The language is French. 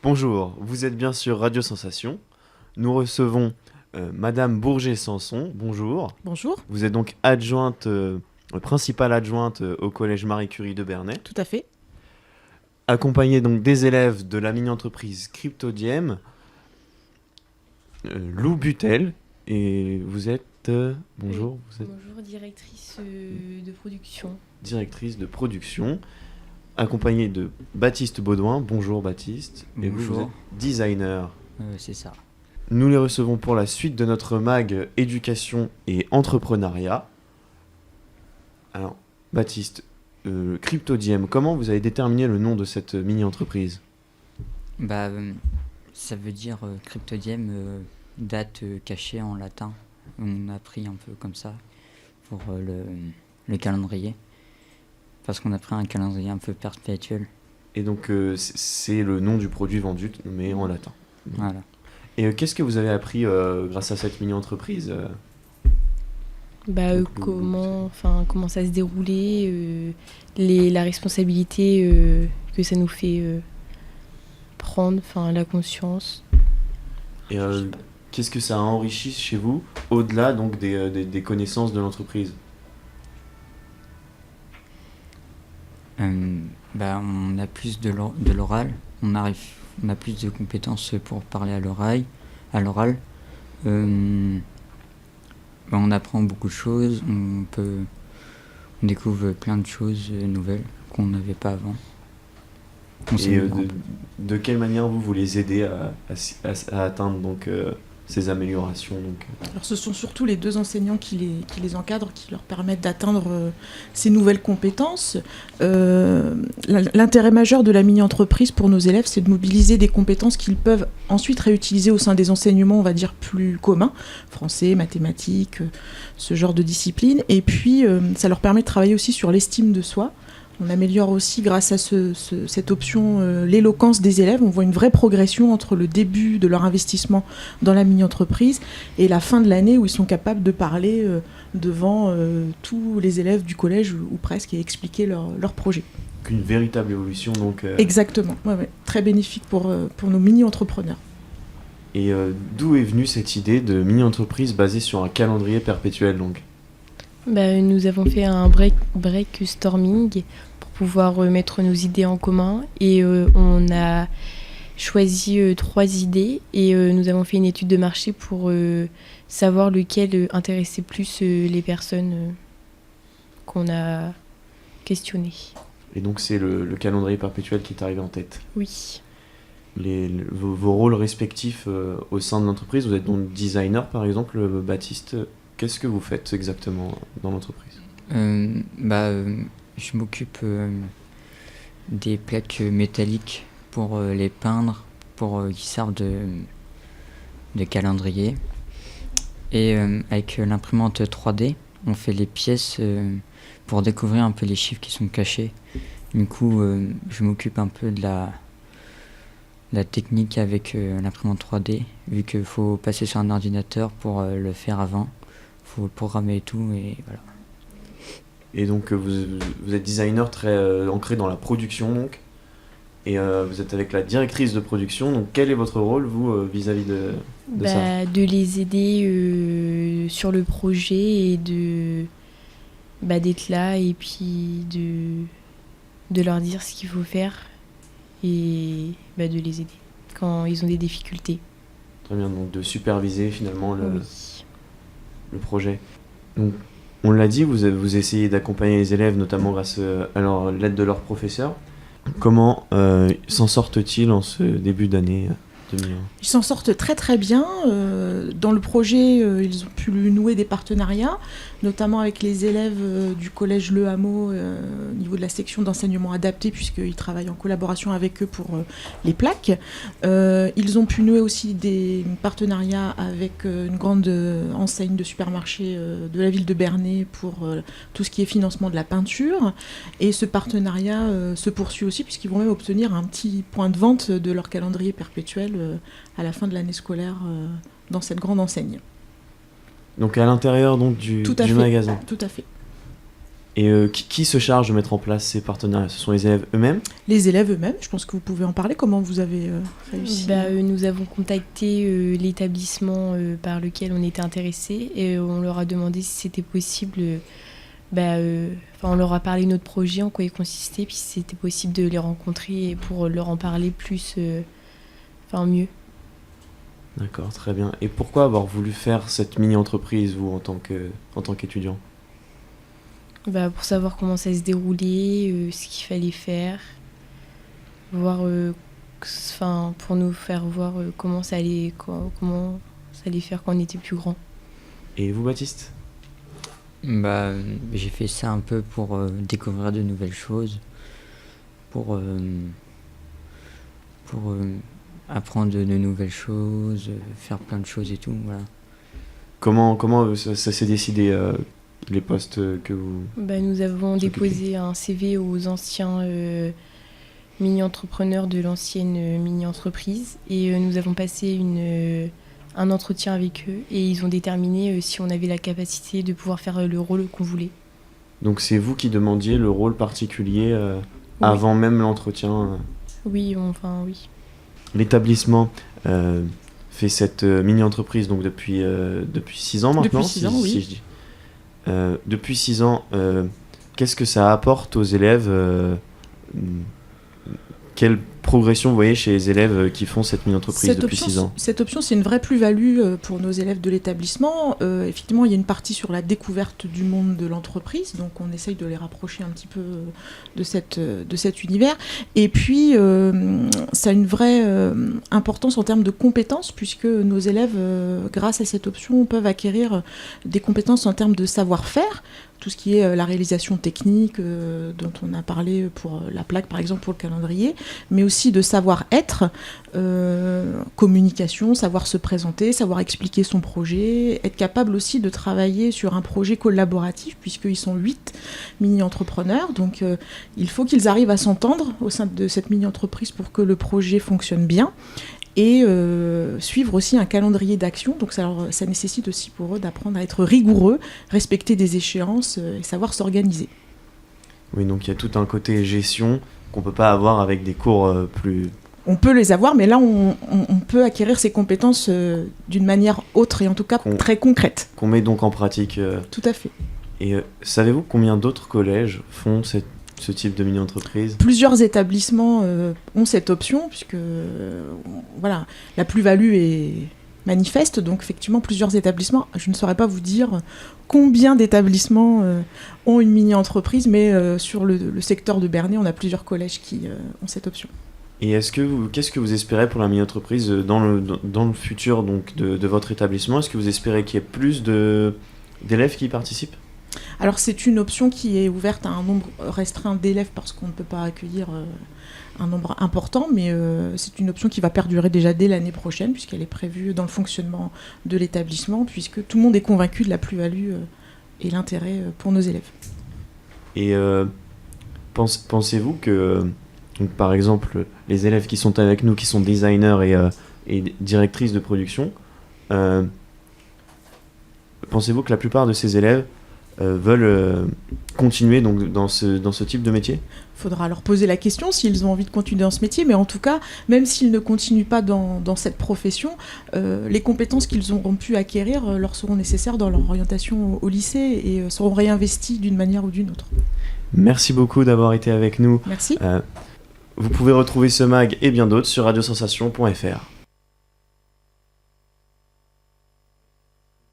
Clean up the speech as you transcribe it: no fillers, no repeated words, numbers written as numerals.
Bonjour, vous êtes bien sur Radio Sensation. Nous recevons Madame Bourget-Sanson. Bonjour. Bonjour, Vous êtes donc adjointe, principale adjointe au collège Marie Curie de Bernay, tout à fait. accompagnée donc des élèves de la mini-entreprise Cryptodiem, Lou Butel, et vous êtes bonjour, vous êtes Bonjour, directrice de production. directrice de production, accompagnée de Baptiste Baudouin. Bonjour Baptiste. Et vous Bonjour. êtes designer. C'est ça. Nous les recevons pour la suite de notre mag éducation et entrepreneuriat. Alors, Baptiste, Cryptodiem, comment vous avez déterminé le nom de cette mini-entreprise ? Ça veut dire cryptodiem, date cachée en latin. On a pris un peu comme ça pour le calendrier. Parce qu'on a pris un calendrier un peu perpétuel. Et donc, c'est le nom du produit vendu, mais en latin. Voilà. Et qu'est-ce que vous avez appris grâce à cette mini-entreprise Comment ça se déroulait, la responsabilité que ça nous fait prendre, la conscience. Et qu'est-ce que ça a enrichi chez vous, au-delà donc des connaissances de l'entreprise ? On a plus de l'oral. On a plus de compétences pour parler à l'oral. On apprend beaucoup de choses. On découvre plein de choses nouvelles qu'on n'avait pas avant. Et de quelle manière vous les aidez à atteindre donc, ces améliorations donc, Alors ce sont surtout les deux enseignants qui les encadrent, qui leur permettent d'atteindre ces nouvelles compétences. L'intérêt majeur de la mini-entreprise pour nos élèves, c'est de mobiliser des compétences qu'ils peuvent ensuite réutiliser au sein des enseignements, on va dire, plus communs, français, mathématiques, ce genre de discipline. Et puis, ça leur permet de travailler aussi sur l'estime de soi. On améliore aussi, grâce à cette option, l'éloquence des élèves. On voit une vraie progression entre le début de leur investissement dans la mini-entreprise et la fin de l'année où ils sont capables de parler devant tous les élèves du collège ou presque et expliquer leur projet. une véritable évolution donc. Exactement, ouais. Très bénéfique pour nos mini-entrepreneurs. Et d'où est venue cette idée de mini-entreprise basée sur un calendrier perpétuel donc ? Nous avons fait un brainstorming pour pouvoir mettre nos idées en commun et on a choisi 3 idées et nous avons fait une étude de marché pour savoir lequel intéressait plus les personnes qu'on a questionnées. Et donc c'est le calendrier perpétuel qui est arrivé en tête. Oui. Vos rôles respectifs au sein de l'entreprise, vous êtes donc designer par exemple, Baptiste. Qu'est-ce que vous faites exactement dans l'entreprise ? Je m'occupe des plaques métalliques pour les peindre, pour qu'ils servent de calendrier. Et avec l'imprimante 3D, on fait les pièces pour découvrir un peu les chiffres qui sont cachés. Du coup, je m'occupe un peu de la technique avec l'imprimante 3D, vu qu'il faut passer sur un ordinateur pour le faire avant. Faut le programmer et tout, et voilà. Et donc vous êtes designer très ancré dans la production donc, et vous êtes avec la directrice de production, donc quel est votre rôle vous vis-à-vis de ça ? De les aider sur le projet et d'être là et puis de leur dire ce qu'il faut faire et de les aider quand ils ont des difficultés. Très bien, donc de superviser finalement Oui. le projet. Donc, on l'a dit, vous essayez d'accompagner les élèves, notamment grâce à l'aide de leurs professeurs. Comment s'en sortent-ils en ce début d'année 2020 ? Ils s'en sortent très très bien. Dans le projet, ils ont pu nouer des partenariats, notamment avec les élèves du collège Le Hameau au niveau de la section d'enseignement adapté, puisqu'ils travaillent en collaboration avec eux pour les plaques. Ils ont pu nouer aussi des partenariats avec une grande enseigne de supermarché de la ville de Bernay pour tout ce qui est financement de la peinture. Et ce partenariat se poursuit aussi, puisqu'ils vont même obtenir un petit point de vente de leur calendrier perpétuel à la fin de l'année scolaire dans cette grande enseigne. Donc à l'intérieur donc, du magasin. Tout à fait. Et qui se charge de mettre en place ces partenariats? Ce sont les élèves eux-mêmes? Les élèves eux-mêmes, je pense que vous pouvez en parler. Comment vous avez réussi? Nous avons contacté l'établissement par lequel on était intéressé et on leur a demandé si c'était possible. On leur a parlé de notre projet, en quoi il consistait, puis si c'était possible de les rencontrer pour leur en parler plus, mieux. D'accord, très bien. Et pourquoi avoir voulu faire cette mini-entreprise, vous, en tant qu'étudiant? Pour savoir comment ça se déroulait, ce qu'il fallait faire, voir, pour nous faire voir comment ça allait faire quand on était plus grand. Et vous, Baptiste? J'ai fait ça un peu pour découvrir de nouvelles choses, pour apprendre de nouvelles choses, faire plein de choses et tout, voilà. Comment ça s'est décidé, les postes que vous... Nous avons déposé un CV aux anciens mini-entrepreneurs de l'ancienne mini-entreprise et nous avons passé un entretien avec eux et ils ont déterminé si on avait la capacité de pouvoir faire le rôle qu'on voulait. Donc c'est vous qui demandiez le rôle particulier Oui. avant même l'entretien? Oui. L'établissement fait cette mini-entreprise donc depuis 6 ans maintenant. Depuis 6 ans, oui. Si je dis. Depuis 6 ans, qu'est-ce que ça apporte aux élèves? Quelle progression vous voyez chez les élèves qui font cette mini-entreprise depuis 6 ans? Cette option, c'est une vraie plus-value pour nos élèves de l'établissement. Effectivement, il y a une partie sur la découverte du monde de l'entreprise, donc on essaye de les rapprocher un petit peu de cet univers. Et puis, ça a une vraie importance en termes de compétences, puisque nos élèves, grâce à cette option, peuvent acquérir des compétences en termes de savoir-faire, tout ce qui est la réalisation technique dont on a parlé pour la plaque, par exemple, pour le calendrier, mais aussi de savoir-être, communication, savoir se présenter, savoir expliquer son projet, être capable aussi de travailler sur un projet collaboratif, puisqu'ils sont 8 mini-entrepreneurs, donc il faut qu'ils arrivent à s'entendre au sein de cette mini-entreprise pour que le projet fonctionne bien. Et suivre aussi un calendrier d'action. Donc ça nécessite aussi pour eux d'apprendre à être rigoureux, respecter des échéances et savoir s'organiser. Oui, donc il y a tout un côté gestion qu'on ne peut pas avoir avec des cours plus... On peut les avoir, mais là on peut acquérir ces compétences d'une manière autre et en tout cas très concrète. Qu'on met donc en pratique. Tout à fait. Et savez-vous combien d'autres collèges font ce type de mini-entreprise? Plusieurs établissements ont cette option, puisque la plus-value est manifeste, donc effectivement plusieurs établissements. Je ne saurais pas vous dire combien d'établissements ont une mini-entreprise, mais sur le secteur de Bernay, on a plusieurs collèges qui ont cette option. Et qu'est-ce que vous espérez pour la mini-entreprise dans le futur donc, de votre établissement? Est-ce que vous espérez qu'il y ait plus d'élèves qui y participent? Alors c'est une option qui est ouverte à un nombre restreint d'élèves parce qu'on ne peut pas accueillir un nombre important, mais c'est une option qui va perdurer déjà dès l'année prochaine puisqu'elle est prévue dans le fonctionnement de l'établissement, puisque tout le monde est convaincu de la plus-value et l'intérêt pour nos élèves. Et pensez-vous que, donc, par exemple, les élèves qui sont avec nous, qui sont designers et directrices de production, pensez-vous que la plupart de ces élèves veulent continuer donc, dans ce type de métier? Il faudra leur poser la question s'ils ont envie de continuer dans ce métier, mais en tout cas, même s'ils ne continuent pas dans cette profession, les compétences qu'ils auront pu acquérir leur seront nécessaires dans leur orientation au lycée et seront réinvesties d'une manière ou d'une autre. Merci beaucoup d'avoir été avec nous. Merci. Vous pouvez retrouver ce mag et bien d'autres sur radiosensation.fr.